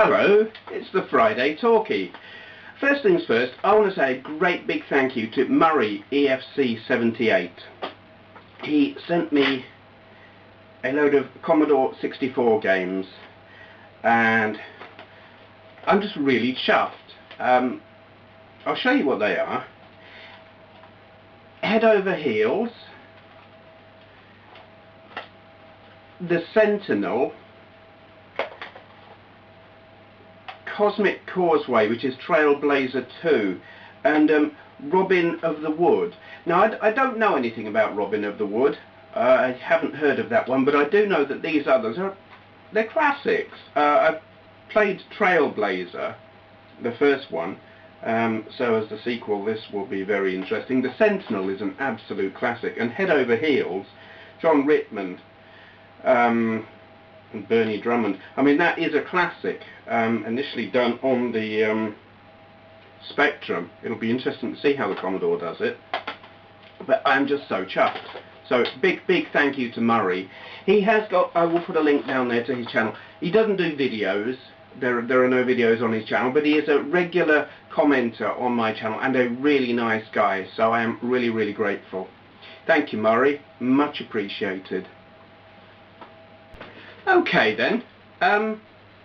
Hello, it's the Friday Talkie. First things first, I want to say a great big thank you to Murray EFC78. He sent me a load of Commodore 64 games and I'm just really chuffed. I'll show you what they are. Head Over Heels, The Sentinel, Cosmic Causeway, which is Trailblazer 2, and Robin of the Wood. Now, I don't know anything about Robin of the Wood. I haven't heard of that one, but I do know that these others they're classics. I've played Trailblazer, the first one, so as the sequel this will be very interesting. The Sentinel is an absolute classic, and Head Over Heels, John Rittman, and Bernie Drummond. I mean, that is a classic, initially done on the Spectrum. It'll be interesting to see how the Commodore does it, but I'm just so chuffed. So big thank you to Murray. He has got, I will put a link down there to his channel. He doesn't do videos, there are no videos on his channel, but he is a regular commenter on my channel and a really nice guy, so I am really grateful. Thank you, Murray, much appreciated. Okay then,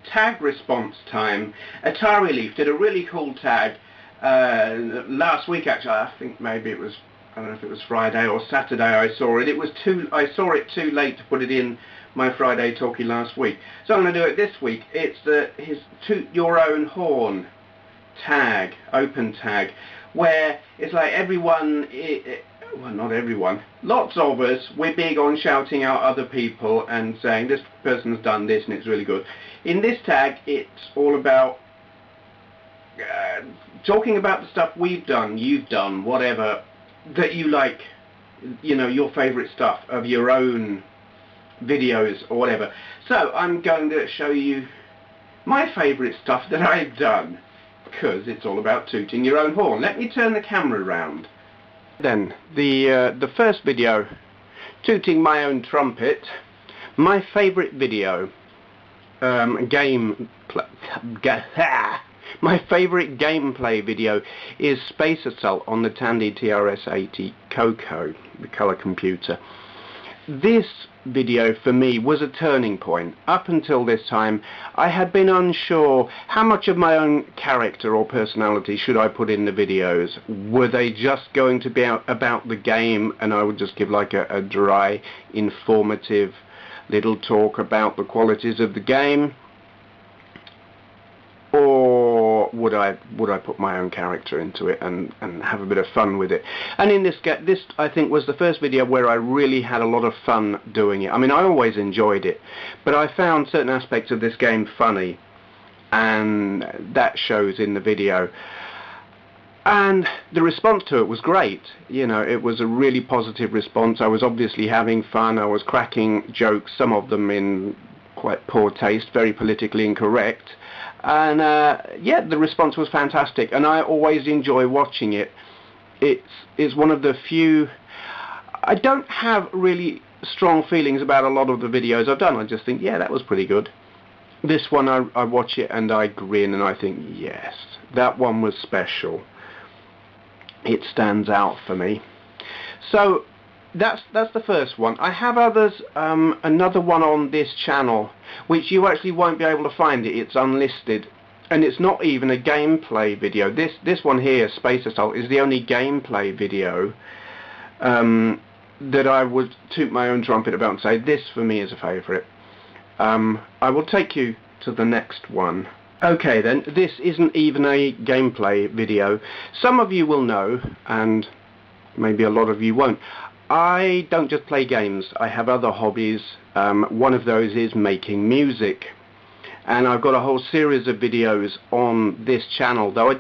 tag response time. Atarileaf did a really cool tag last week actually. I think maybe it was, I don't know if it was Friday or Saturday I saw it. I saw it too late to put it in my Friday Talkie last week. So I'm going to do it this week. It's his Toot Your Own Horn tag, open tag, where it's like everyone, well, not everyone, lots of us, we're big on shouting out other people and saying this person's done this and it's really good. In this tag, it's all about talking about the stuff we've done, you've done, whatever, that you like, you know, your favourite stuff of your own videos or whatever. So I'm going to show you my favourite stuff that I've done, because it's all about tooting your own horn. Let me turn the camera around. Then the first video, tooting my own trumpet, my favourite video, my favourite gameplay video is Space Assault on the Tandy TRS-80 Coco, the colour computer. This video for me was a turning point. Up until this time I had been unsure how much of my own character or personality should I put in the videos. Were they just going to be about the game and I would just give like a dry, informative little talk about the qualities of the game? Or would I put my own character into it and have a bit of fun with it? And in this I think was the first video where I really had a lot of fun doing it. I mean, I always enjoyed it, but I found certain aspects of this game funny, and that shows in the video. And the response to it was great. You know, it was a really positive response. I was obviously having fun. I was cracking jokes, some of them in quite poor taste, very politically incorrect. And yeah, the response was fantastic, and I always enjoy watching it. It's one of the few. I don't have really strong feelings about a lot of the videos I've done. I just think, yeah, that was pretty good. This one, I watch it and I grin and I think, yes, that one was special. It stands out for me. So that's the first one. I have others, another one on this channel, which you actually won't be able to find it. It's unlisted, and it's not even a gameplay video. This one here, Space Assault, is the only gameplay video that I would toot my own trumpet about and say this for me is a favourite. I will take you to the next one. Okay then, this isn't even a gameplay video. Some of you will know, and maybe a lot of you won't. I don't just play games, I have other hobbies. One of those is making music, and I've got a whole series of videos on this channel, though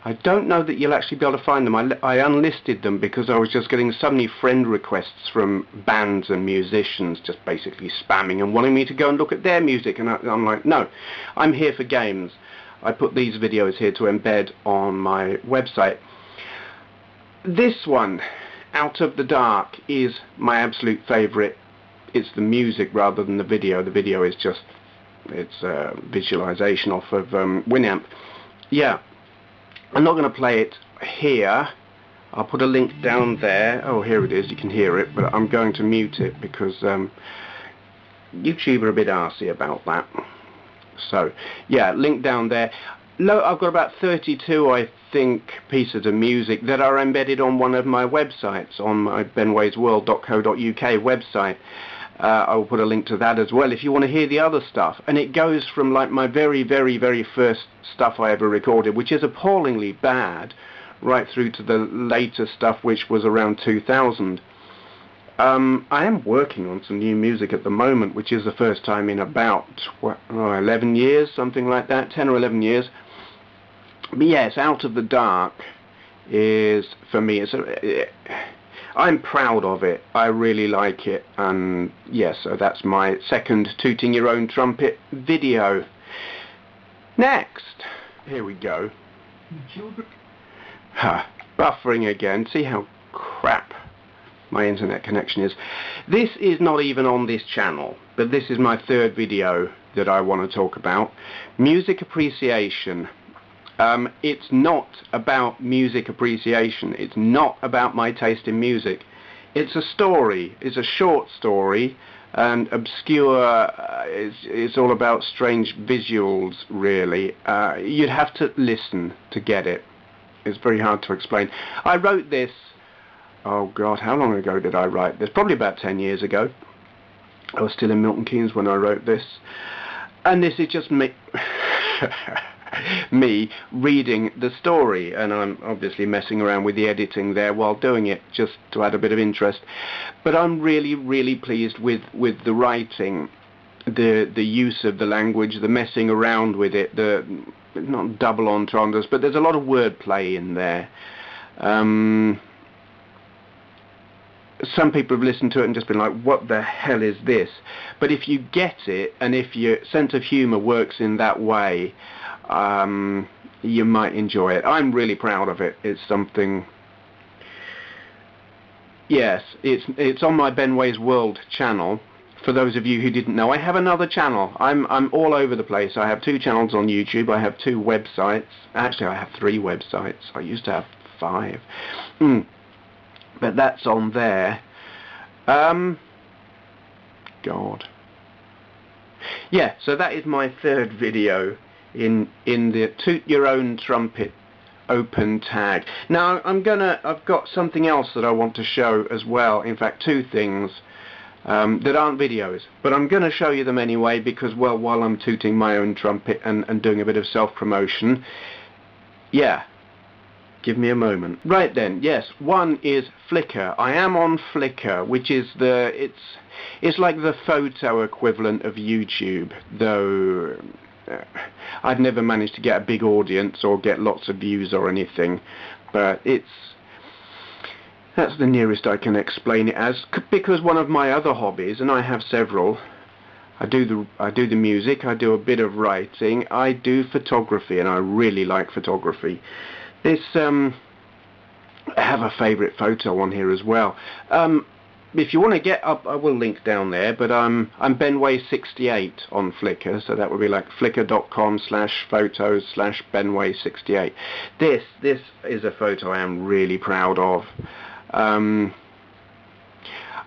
I don't know that you'll actually be able to find them. I unlisted them because I was just getting so many friend requests from bands and musicians just basically spamming and wanting me to go and look at their music, and I'm like, no, I'm here for games. I put these videos here to embed on my website. This one, Out of the Dark, is my absolute favourite. It's the music rather than the video. The video is just It's a visualization off of Winamp. Yeah, I'm not going to play it here. I'll put a link down there. Oh, here it is. You can hear it, but I'm going to mute it because YouTube are a bit arsey about that. So, yeah, link down there. I've got about 32, I think, pieces of music that are embedded on one of my websites, on my benwaysworld.co.uk website. I will put a link to that as well if you want to hear the other stuff. And it goes from like my very, very, very first stuff I ever recorded, which is appallingly bad, right through to the later stuff, which was around 2000. I am working on some new music at the moment, which is the first time in about 11 years, something like that, 10 or 11 years. But yes, Out of the Dark is, for me, I'm proud of it. I really like it, and yes, so that's my second Tooting Your Own Trumpet video. Next, here we go. Buffering again. See how crap my internet connection is. This is not even on this channel, but this is my third video that I want to talk about. Music appreciation. It's not about music appreciation. It's not about my taste in music. It's a story. It's a short story, and obscure. It's all about strange visuals, really. You'd have to listen to get it. It's very hard to explain. I wrote this, oh God, how long ago did I write this? Probably about 10 years ago. I was still in Milton Keynes when I wrote this. And this is just me, me reading the story, and I'm obviously messing around with the editing there while doing it, just to add a bit of interest. But I'm really, really pleased with the writing, the use of the language, the messing around with it, the not double entendres, but there's a lot of wordplay in there. Some people have listened to it and just been like, what the hell is this? But if you get it, and if your sense of humour works in that way, you might enjoy it. I'm really proud of it. It's something... Yes, it's on my Ben Ways World channel. For those of you who didn't know, I have another channel. I'm all over the place. I have 2 channels on YouTube. I have 2 websites. Actually, I have 3 websites. I used to have 5. But that's on there. God. Yeah, so that is my third video in the Toot Your Own Trumpet open tag. Now I've got something else that I want to show as well. In fact, 2 things that aren't videos, but I'm going to show you them anyway because, well, while I'm tooting my own trumpet and doing a bit of self-promotion, yeah, give me a moment. Right then, yes, one is Flickr. I am on Flickr, which is it's like the photo equivalent of YouTube, though I've never managed to get a big audience or get lots of views or anything, but that's the nearest I can explain it as, because one of my other hobbies, and I have several, I do the music, I do a bit of writing, I do photography, and I really like photography. This, I have a favourite photo on here as well. If you want to get up, I will link down there, but I'm benway68 on Flickr, so that would be like flickr.com/photos/benway68. This is a photo I am really proud of.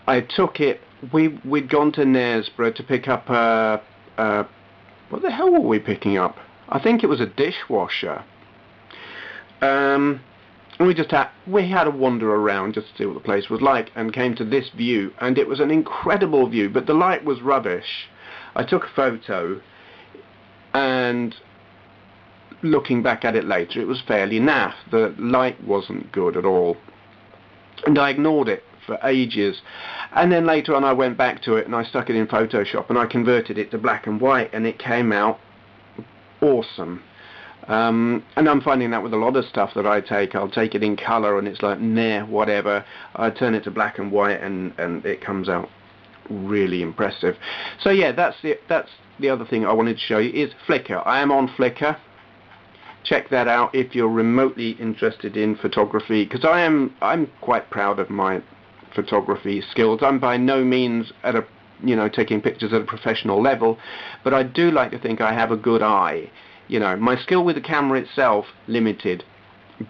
I took it, we'd gone to Knaresborough to pick up what the hell were we picking up? I think it was a dishwasher. And we had a wander around just to see what the place was like, and came to this view, and it was an incredible view, but the light was rubbish. I took a photo, and looking back at it later, it was fairly naff. The light wasn't good at all, and I ignored it for ages. And then later on I went back to it and I stuck it in Photoshop and I converted it to black and white, and it came out awesome. And I'm finding that with a lot of stuff that I take, I'll take it in colour and it's like, nah, whatever. I turn it to black and white and it comes out really impressive. So yeah, that's the other thing I wanted to show you is Flickr. I am on Flickr. Check that out if you're remotely interested in photography, because I'm quite proud of my photography skills. I'm by no means at a you know, taking pictures at a professional level, but I do like to think I have a good eye. You know, my skill with the camera itself, limited,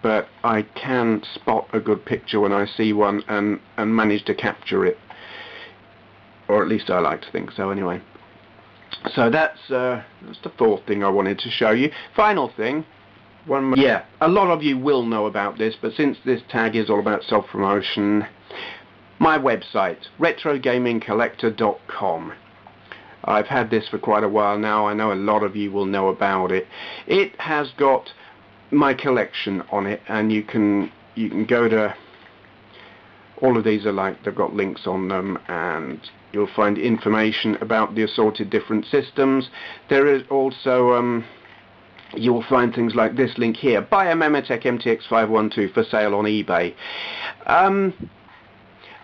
but I can spot a good picture when I see one and manage to capture it. Or at least I like to think so anyway. So that's the fourth thing I wanted to show you. Final thing, yeah, a lot of you will know about this, but since this tag is all about self-promotion, my website, retrogamingcollector.com. I've had this for quite a while now. I know a lot of you will know about it. It has got my collection on it, and you can go to, all of these are like, they've got links on them, and you'll find information about the assorted different systems. There is also you'll find things like this link here: buy a Memetech MTX 512 for sale on eBay.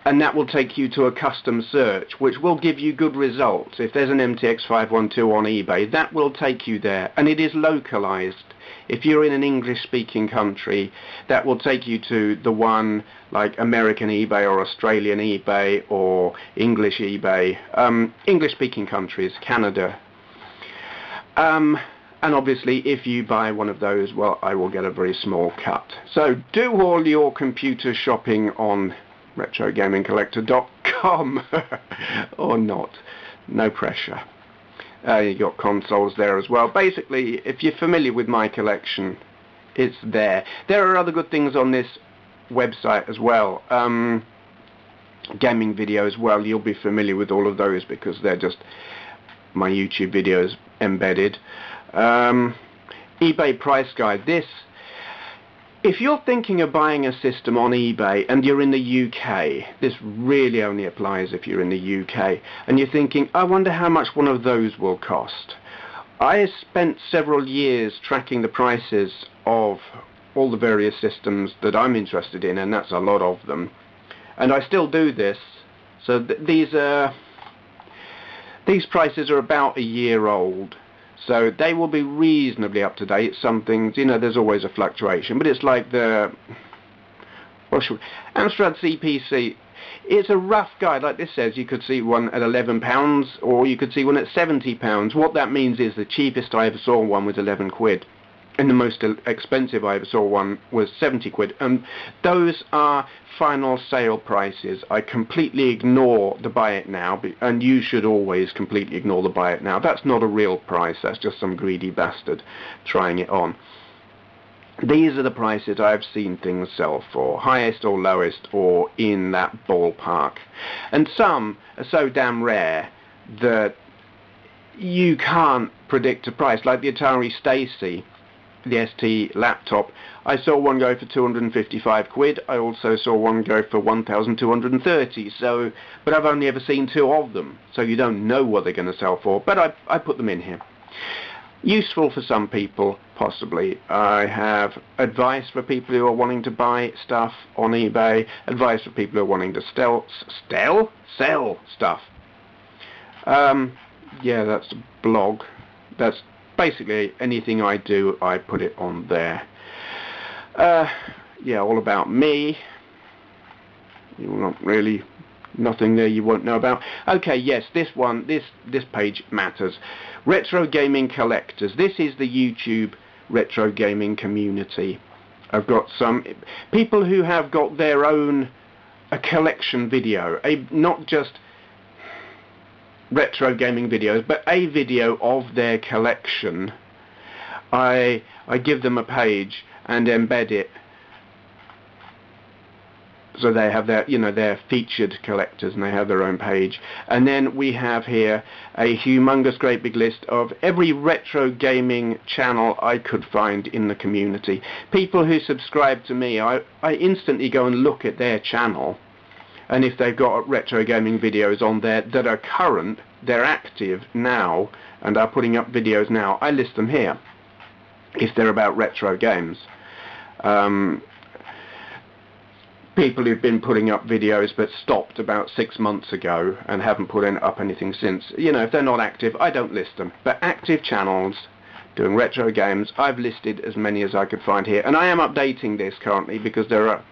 And that will take you to a custom search, which will give you good results. If there's an MTX 512 on eBay, that will take you there, and it is localized. If you're in an English-speaking country, that will take you to the one like American eBay or Australian eBay or English eBay. English-speaking countries, Canada. And obviously, if you buy one of those, well, I will get a very small cut. So do all your computer shopping on retrogamingcollector.com or not, no pressure. You got consoles there as well. Basically, if you're familiar with my collection, it's there. There are other good things on this website as well. Gaming videos, well, you'll be familiar with all of those because they're just my YouTube videos embedded. eBay price guide. If you're thinking of buying a system on eBay and you're in the UK, this really only applies if you're in the UK, and you're thinking, I wonder how much one of those will cost. I spent several years tracking the prices of all the various systems that I'm interested in, and that's a lot of them. And I still do this. So these prices are about a year old. So they will be reasonably up to date. Some things, you know, there's always a fluctuation, but it's like the Amstrad CPC. It's a rough guide, like this says. You could see one at £11, or you could see one at £70. What that means is the cheapest I ever saw one was 11 quid. And the most expensive I ever saw one was 70 quid. And those are final sale prices. I completely ignore the buy it now, and you should always completely ignore the buy it now. That's not a real price. That's just some greedy bastard trying it on. These are the prices I've seen things sell for, highest or lowest, or in that ballpark. And some are so damn rare that you can't predict a price, like the Atari Stacy, the ST laptop. I saw one go for 255 quid. I also saw one go for 1,230. So, but I've only ever seen two of them, so you don't know what they're going to sell for. But I put them in here. Useful for some people, possibly. I have advice for people who are wanting to buy stuff on eBay. Advice for people who are wanting to sell stuff. Yeah, that's a blog. That's basically anything I do, I put it on there. Yeah, all about me. You're not really, nothing there you won't know about. Okay, yes, this page matters. Retro Gaming Collectors. This is the YouTube retro gaming community. I've got some people who have got their own collection video, not just retro gaming videos, but a video of their collection. I give them a page and embed it, so they have their, you know, they're featured collectors and they have their own page. And then we have here a humongous great big list of every retro gaming channel I could find in the community. People who subscribe to me, I instantly go and look at their channel, and if they've got retro gaming videos on there that are current, they're active now and are putting up videos now, I list them here if they're about retro games. People who've been putting up videos but stopped about 6 months ago and haven't put up anything since, you know, if they're not active, I don't list them. But active channels doing retro games, I've listed as many as I could find here, and I am updating this currently because there are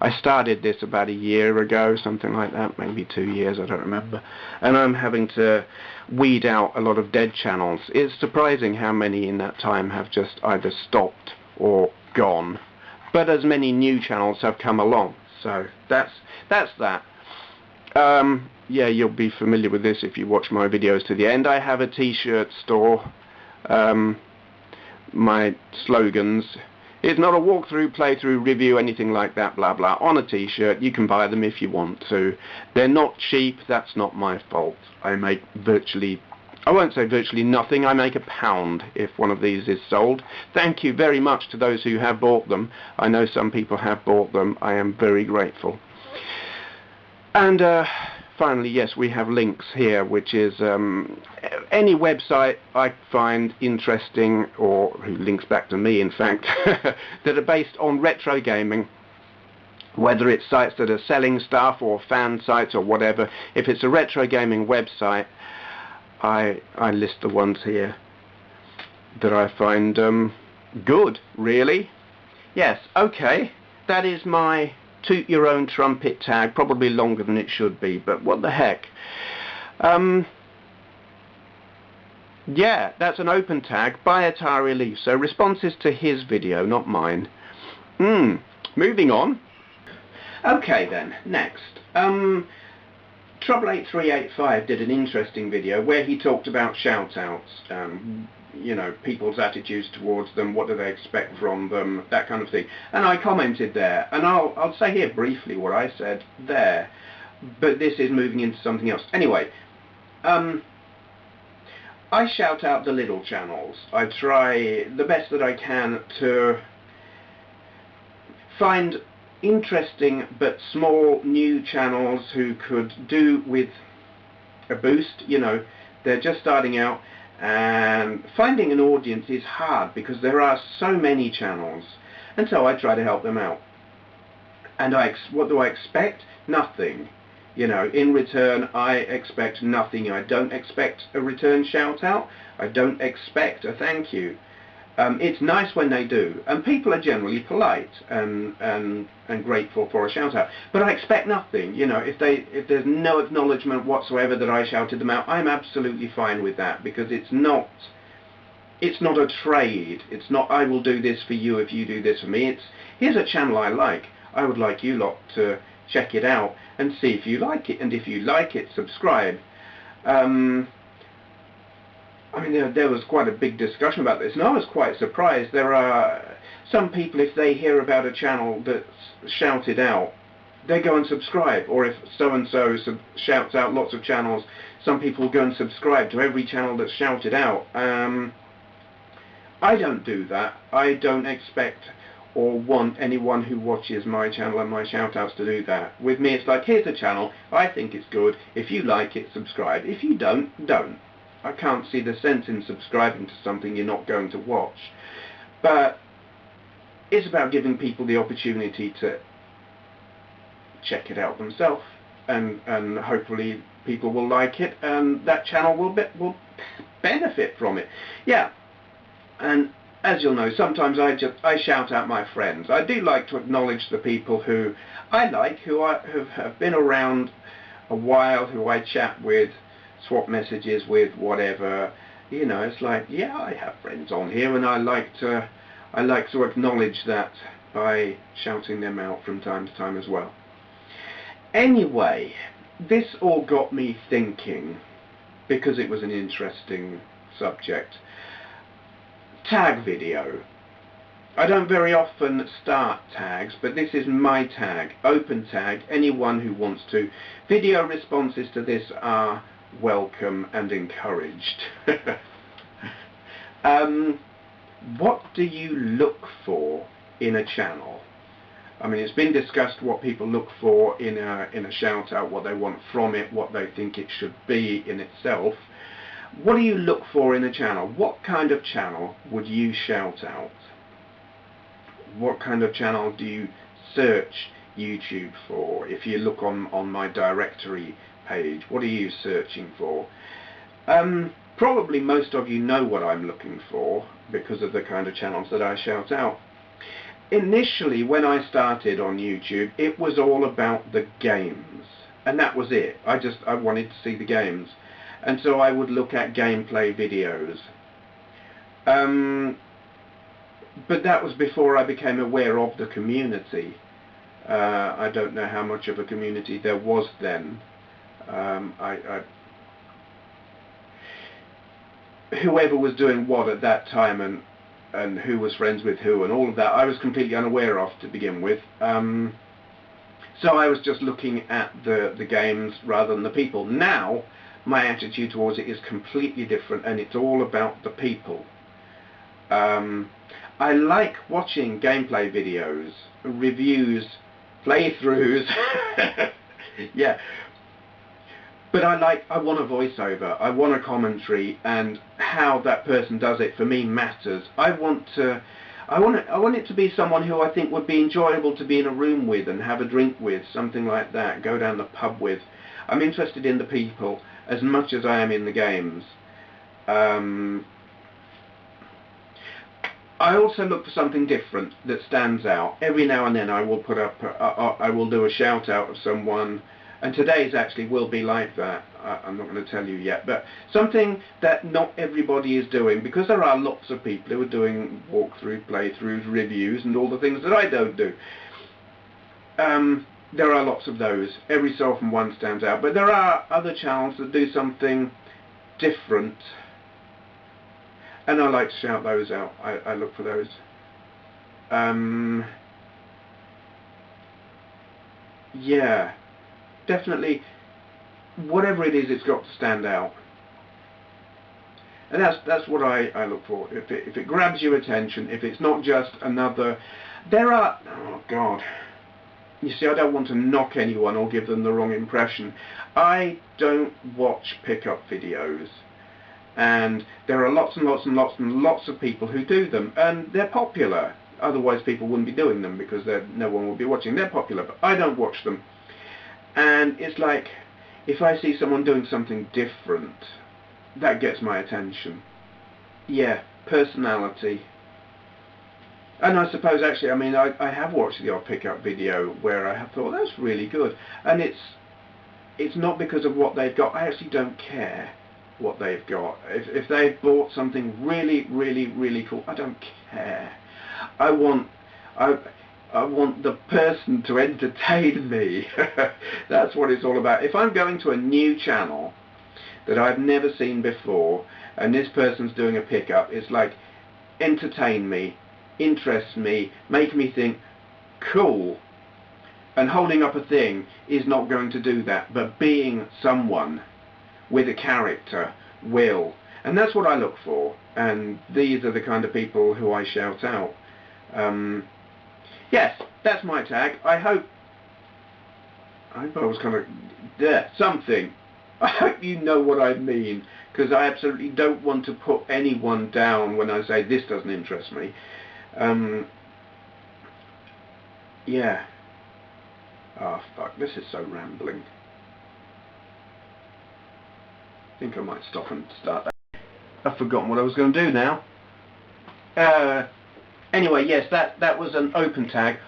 I started this about a year ago, something like that, maybe 2 years, I don't remember, and I'm having to weed out a lot of dead channels. It's surprising how many in that time have just either stopped or gone, but as many new channels have come along, so that's that. Yeah, you'll be familiar with this if you watch my videos to the end. I have a t-shirt store. My slogans: it's not a walkthrough, playthrough, review, anything like that, blah blah, on a t-shirt. You can buy them if you want to. They're not cheap, that's not my fault. I make virtually, I won't say virtually nothing, I make £1 if one of these is sold. Thank you very much to those who have bought them. I know some people have bought them. I am very grateful. And finally, yes, we have links here, which is any website I find interesting, or who links back to me, in fact, that are based on retro gaming, whether it's sites that are selling stuff or fan sites or whatever. If it's a retro gaming website, I list the ones here that I find good, really. Yes, okay, that is my Toot Your Own Trumpet tag, probably longer than it should be, but what the heck. Yeah, that's an open tag by atarileaf, so responses to his video, not mine. Moving on. Okay then, next. Trouble8385 did an interesting video where he talked about shoutouts, you know, people's attitudes towards them, what do they expect from them, that kind of thing. And I commented there, and I'll say here briefly what I said there, but this is moving into something else. Anyway, I shout out the little channels. I try the best that I can to find interesting but small new channels who could do with a boost. You know, they're just starting out, and finding an audience is hard because there are so many channels, and so I try to help them out. And what do I expect? Nothing. You know, in return I expect nothing. I don't expect a return shout out. I don't expect a thank you. It's nice when they do, and people are generally polite and grateful for a shout out. But I expect nothing. You know, if there's no acknowledgement whatsoever that I shouted them out, I'm absolutely fine with that, because it's not a trade. It's not, I will do this for you if you do this for me. It's, here's a channel I like. I would like you lot to check it out and see if you like it, and if you like it, subscribe. I mean, there was quite a big discussion about this, and I was quite surprised. There are some people, if they hear about a channel that's shouted out, they go and subscribe. Or if so-and-so shouts out lots of channels, some people will go and subscribe to every channel that's shouted out. I don't do that. I don't expect or want anyone who watches my channel and my shout-outs to do that. With me, it's like, here's a channel, I think it's good, if you like it, subscribe. If you don't, don't. I can't see the sense in subscribing to something you're not going to watch. But it's about giving people the opportunity to check it out themselves, and hopefully people will like it, and that channel will benefit from it. Yeah, and as you'll know, sometimes I shout out my friends. I do like to acknowledge the people who I like, who have been around a while, who I chat with, swap messages with, whatever. You know, it's like, yeah, I have friends on here, and I like to acknowledge that by shouting them out from time to time as well. Anyway, this all got me thinking, because it was an interesting subject. Tag video. I don't very often start tags, but this is my tag, open tag, anyone who wants to. Video responses to this are welcome and encouraged. What do you look for in a channel? I mean, it's been discussed what people look for in a shout out, what they want from it, what they think it should be in itself. What do you look for in a channel? What kind of channel would you shout out? What kind of channel do you search YouTube for? If you look on my directory page, what are you searching for? Probably most of you know what I'm looking for because of the kind of channels that I shout out. initially when I started on YouTube, it was all about the games, and that was it. I wanted to see the games, and so I would look at gameplay videos. But that was before I became aware of the community. I don't know how much of a community there was then. Whoever was doing what at that time, and who was friends with who and all of that, I was completely unaware of to begin with. So I was just looking at the games rather than the people. Now my attitude towards it is completely different, and it's all about the people. I like watching gameplay videos, reviews, playthroughs. Yeah. But I want a voiceover, I want a commentary, and how that person does it for me matters. I want it to be someone who I think would be enjoyable to be in a room with and have a drink with, something like that, go down the pub with. I'm interested in the people as much as I am in the games. I also look for something different that stands out. Every now and then I will put up, I will do a shout out of someone, and today's actually will be like that. I'm not going to tell you yet, but something that not everybody is doing, because there are lots of people who are doing walkthrough, playthroughs, reviews, and all the things that I don't do. There are lots of those. Every so often one stands out, but there are other channels that do something different, and I like to shout those out. I look for those. Yeah, definitely, whatever it is, it's got to stand out. And that's what I look for. If it grabs your attention, if it's not just another... oh God, you see, I don't want to knock anyone or give them the wrong impression. I don't watch pickup videos, and there are lots and lots and lots and lots of people who do them, and they're popular. Otherwise people wouldn't be doing them, because no one would be watching. They're popular, but I don't watch them. And it's like, if I see someone doing something different, that gets my attention. Yeah, personality. And I suppose actually, I mean, I have watched the odd pickup video where I have thought, that's really good. And it's not because of what they've got. I actually don't care what they've got. If they've bought something really, really, really cool, I don't care. I want the person to entertain me. That's what it's all about. If I'm going to a new channel that I've never seen before, and this person's doing a pickup, it's like, entertain me, interest me, make me think, cool. And holding up a thing is not going to do that, but being someone with a character will. And that's what I look for, and these are the kind of people who I shout out. Yes, that's my tag. I hope I was kind of something. I hope you know what I mean, because I absolutely don't want to put anyone down when I say this doesn't interest me. Yeah. Oh fuck, this is so rambling. I think I might stop and start that. I've forgotten what I was going to do now. Anyway, yes, that was an open tag.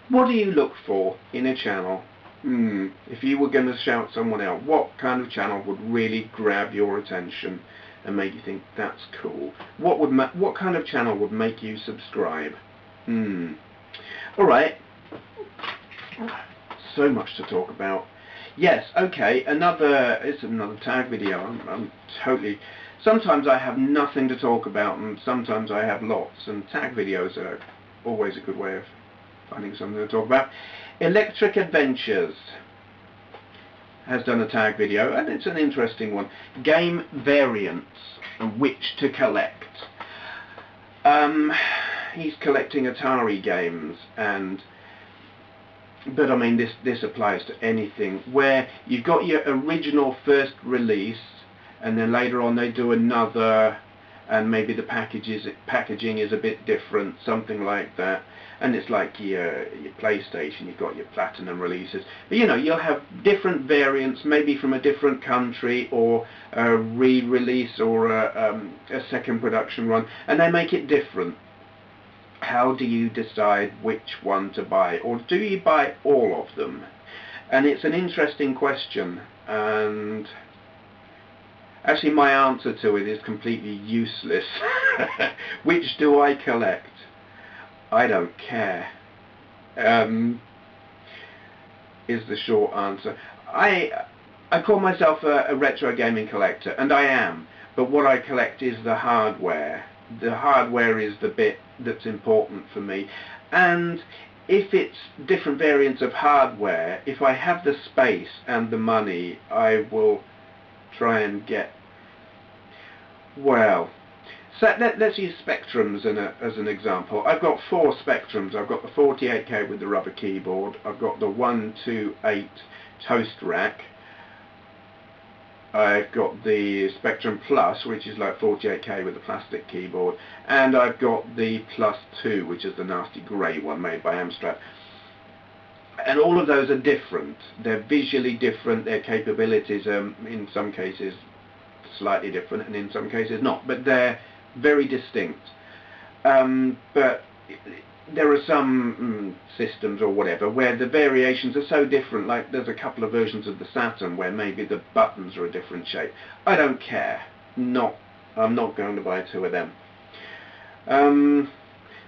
What do you look for in a channel? If you were going to shout someone out, what kind of channel would really grab your attention and make you think that's cool? What kind of channel would make you subscribe? All right. So much to talk about. Yes, okay. It's another tag video. I'm totally. Sometimes I have nothing to talk about, and sometimes I have lots. And tag videos are always a good way of finding something to talk about. Electricadventures has done a tag video, and it's an interesting one. Game Variants and which to collect. He's collecting Atari games, but I mean this applies to anything where you've got your original first release, and then later on they do another, and maybe the packaging is a bit different, something like that. And it's like your PlayStation, you've got your platinum releases. But you know, you'll have different variants, maybe from a different country, or a re-release, or a second production run, and they make it different. how do you decide which one to buy, or do you buy all of them? And it's an interesting question, and actually my answer to it is completely useless. Which do I collect? I don't care, is the short answer. I call myself a retro gaming collector, and I am, but what I collect is the hardware. The hardware is the bit that's important for me, and if it's different variants of hardware, if I have the space and the money, I will try and get, well, so let's use Spectrums as an example. I've got 4 Spectrums. I've got the 48K with the rubber keyboard, I've got the 128 toast rack, I've got the Spectrum Plus, which is like 48K with the plastic keyboard, and I've got the Plus 2, which is the nasty grey one made by Amstrad. And all of those are different. They're visually different, their capabilities are in some cases slightly different, and in some cases not, but they're very distinct. But there are some systems or whatever where the variations are so different, like there's a couple of versions of the Saturn where maybe the buttons are a different shape. I don't care. I'm not going to buy 2 of them.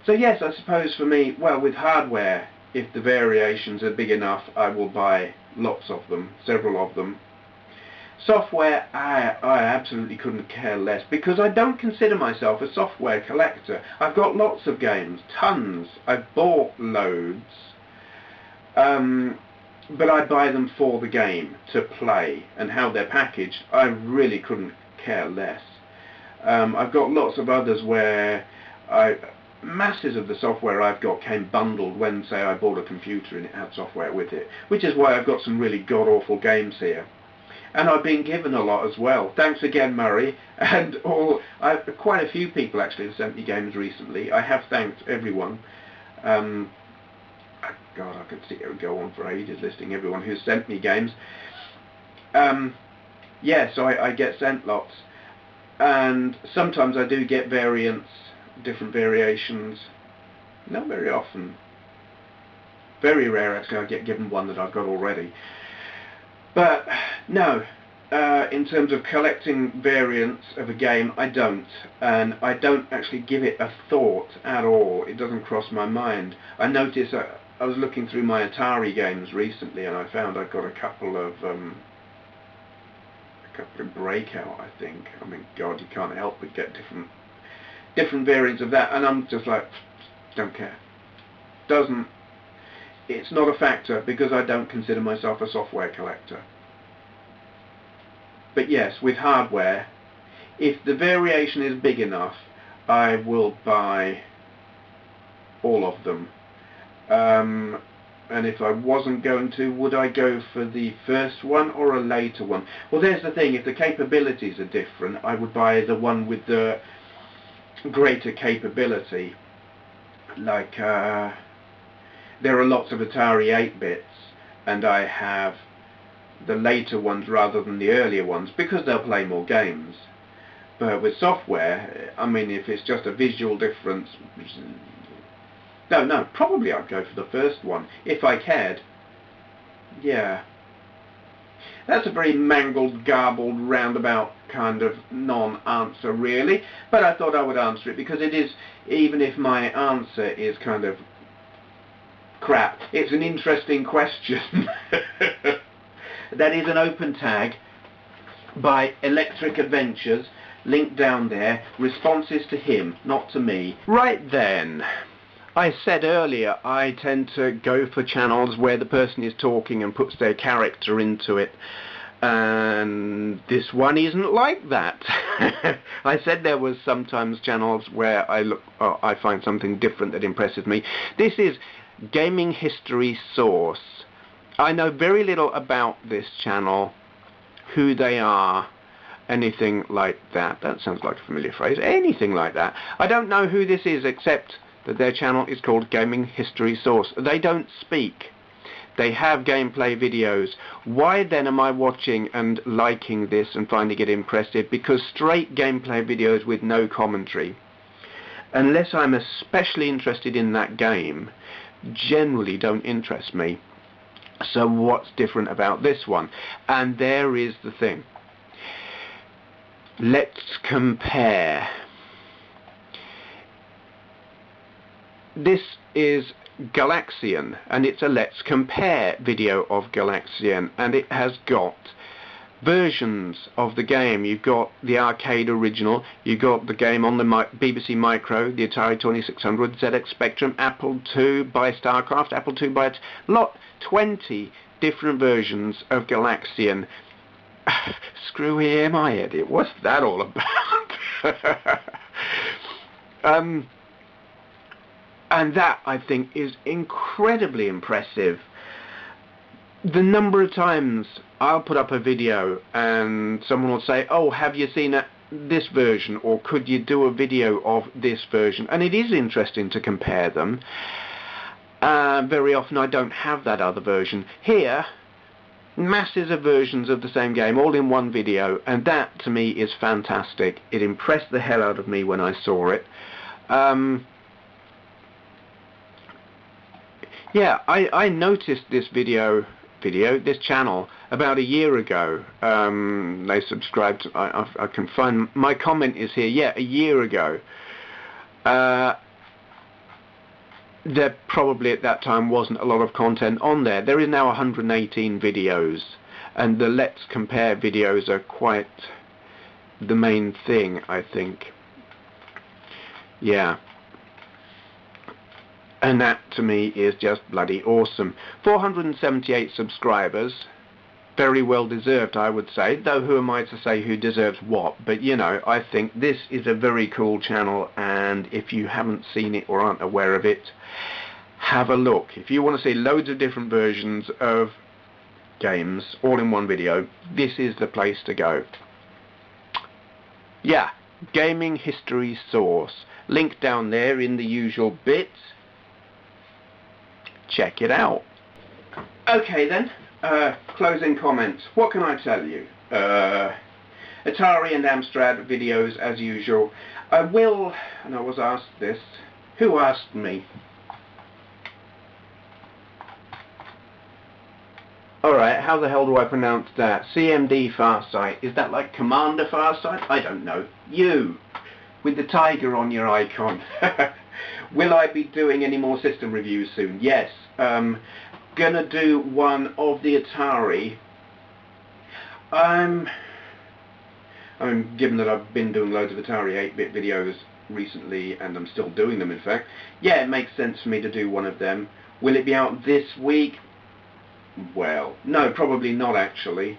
So yes, I suppose for me, well, with hardware, if the variations are big enough, I will buy lots of them, several of them. Software, I absolutely couldn't care less, because I don't consider myself a software collector. I've got lots of games, tons. I've bought loads, but I buy them for the game, to play, and how they're packaged, I really couldn't care less. I've got lots of others where masses of the software I've got came bundled when, say, I bought a computer and it had software with it, which is why I've got some really god-awful games here. And I've been given a lot as well. Thanks again, Murray. And quite a few people actually have sent me games recently. I have thanked everyone. God, I could sit here and go on for ages listing everyone who's sent me games. Yeah, so I get sent lots. And sometimes I do get variants, different variations. Not very often. Very rare actually I get given one that I've got already. But no, in terms of collecting variants of a game, I don't, and I don't actually give it a thought at all. It doesn't cross my mind. I noticed I was looking through my Atari games recently, and I found I've got a couple of Breakout, I think. I mean, God, you can't help but get different variants of that, and I'm just like, don't care. It's not a factor, because I don't consider myself a software collector. But yes, with hardware, if the variation is big enough, I will buy all of them. And if I wasn't going to, would I go for the first one or a later one? Well, there's the thing, if the capabilities are different, I would buy the one with the greater capability. Like, there are lots of Atari 8-bits, and I have the later ones rather than the earlier ones, because they'll play more games. But with software, I mean, if it's just a visual difference, no, probably I'd go for the first one, if I cared. Yeah. That's a very mangled, garbled, roundabout kind of non-answer, really, but I thought I would answer it, because it is, even if my answer is kind of crap, it's an interesting question. That is an open tag by Electricadventures, link down there, responses to him, not to me. Right then, I said earlier I tend to go for channels where the person is talking and puts their character into it, and this one isn't like that. I said there was sometimes channels where I find something different that impresses me. This is GamingHistorySource. I know very little about this channel, who they are, anything like that. That sounds like a familiar phrase. Anything like that. I don't know who this is, except that their channel is called GamingHistorySource. They don't speak. They have gameplay videos. Why then am I watching and liking this and finding it impressive? Because straight gameplay videos with no commentary. unless I'm especially interested in that game, generally don't interest me. So what's different about this one? And there is the thing. Let's compare. This is Galaxian, and it's a let's compare video of Galaxian, and it has got versions of the game. You've got the arcade original, you've got the game on the BBC Micro, the Atari 2600, ZX Spectrum, Apple II by StarCraft, Apple II by 20 different versions of Galaxian. Screwy am I, Eddie? What's that all about? And that, I think, is incredibly impressive. The number of times I'll put up a video and someone will say, oh, have you seen this version, or could you do a video of this version? And it is interesting to compare them. Very often I don't have that other version. Here, masses of versions of the same game all in one video, and that to me is fantastic. It impressed the hell out of me when I saw it. Yeah, I noticed this this channel about a year ago. They subscribed. I can find my comment is here. Yeah, a year ago. There probably at that time wasn't a lot of content on there. There is now 118 videos, and the Let's Compare videos are quite the main thing, I think. Yeah. And that to me is just bloody awesome. 478 subscribers, very well deserved, I would say, though who am I to say who deserves what? But you know, I think this is a very cool channel, and if you haven't seen it or aren't aware of it, have a look. If you want to see loads of different versions of games all in one video, this is the place to go. Yeah, GamingHistorySource, link down there in the usual bits. Check it out. Okay then, closing comments. What can I tell you? Atari and Amstrad videos as usual. I will, and I was asked this, who asked me? Alright, how the hell do I pronounce that? CMD Farsight. Is that like Commander Farsight? I don't know. You, with the tiger on your icon. Will I be doing any more system reviews soon? Yes. Gonna do one of the Atari. Given that I've been doing loads of Atari 8-bit videos recently, and I'm still doing them in fact, yeah, it makes sense for me to do one of them. Will it be out this week? Well, no, probably not actually.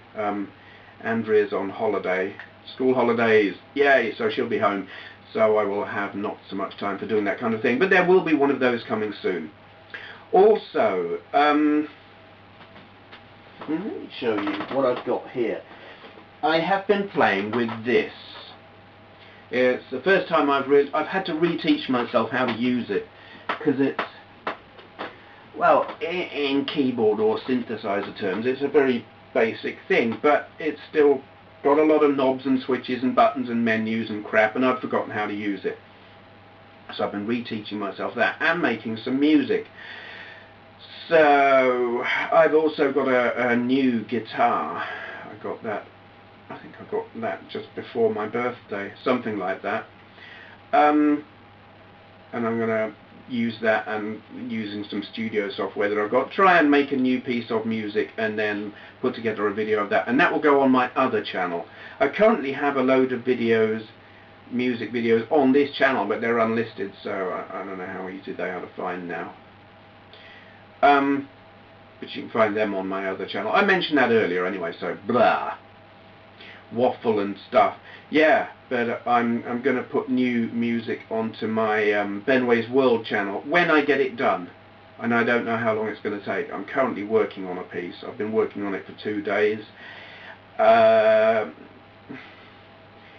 Andrea's on holiday. School holidays, yay, so she'll be home. So I will have not so much time for doing that kind of thing, but there will be one of those coming soon. Also, let me show you what I've got here. I have been playing with this. It's the first time I've had to reteach myself how to use it, because it's, well, in keyboard or synthesizer terms, it's a very basic thing, but it's still got a lot of knobs and switches and buttons and menus and crap, and I've forgotten how to use it. So I've been reteaching myself that and making some music. So I've also got a new guitar. I got that, I think I got that just before my birthday, something like that. And I'm going to use that, and using some studio software that I've got, try and make a new piece of music and then put together a video of that, and that will go on my other channel. I currently have a load of videos, music videos on this channel, but they're unlisted, so I don't know how easy they are to find now. But you can find them on my other channel. I mentioned that earlier anyway, so blah, waffle and stuff. Yeah, but I'm going to put new music onto my Benway's World channel when I get it done, and I don't know how long it's going to take. I'm currently working on a piece. I've been working on it for 2 days.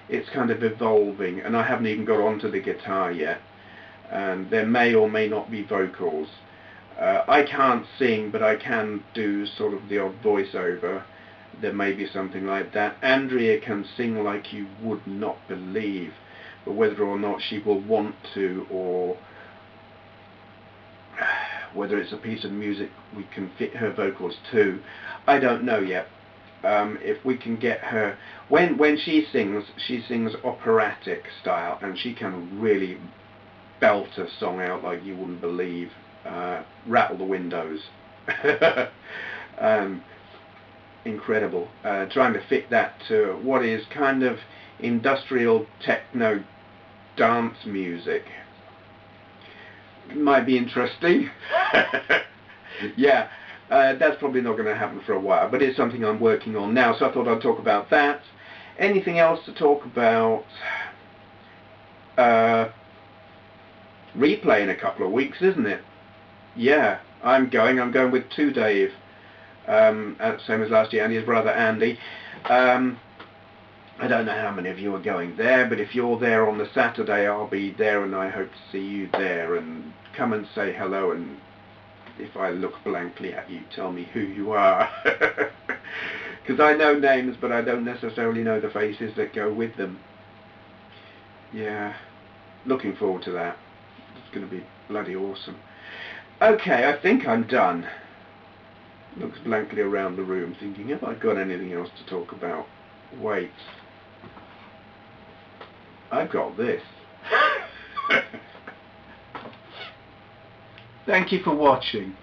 It's kind of evolving, and I haven't even got onto the guitar yet, and there may or may not be vocals. I can't sing, but I can do sort of the odd voiceover. There may be something like that. Andrea can sing like you would not believe. but whether or not she will want to, or whether it's a piece of music we can fit her vocals to, I don't know yet. If we can get her, when she sings operatic style, and she can really belt a song out like you wouldn't believe, rattle the windows. Incredible. Trying to fit that to what is kind of industrial techno dance music might be interesting. Yeah, that's probably not going to happen for a while, but it's something I'm working on now, so I thought I'd talk about that. Anything else to talk about? Replay in a couple of weeks, isn't it? Yeah, I'm going with 2 Dave, same as last year, and his brother Andy. I don't know how many of you are going there, but if you're there on the Saturday, I'll be there, and I hope to see you there, and come and say hello, and if I look blankly at you, tell me who you are. Because I know names, but I don't necessarily know the faces that go with them. Yeah, looking forward to that. It's going to be bloody awesome. Okay, I think I'm done. Looks blankly around the room, thinking, have I got anything else to talk about? Wait. I've got this. Thank you for watching.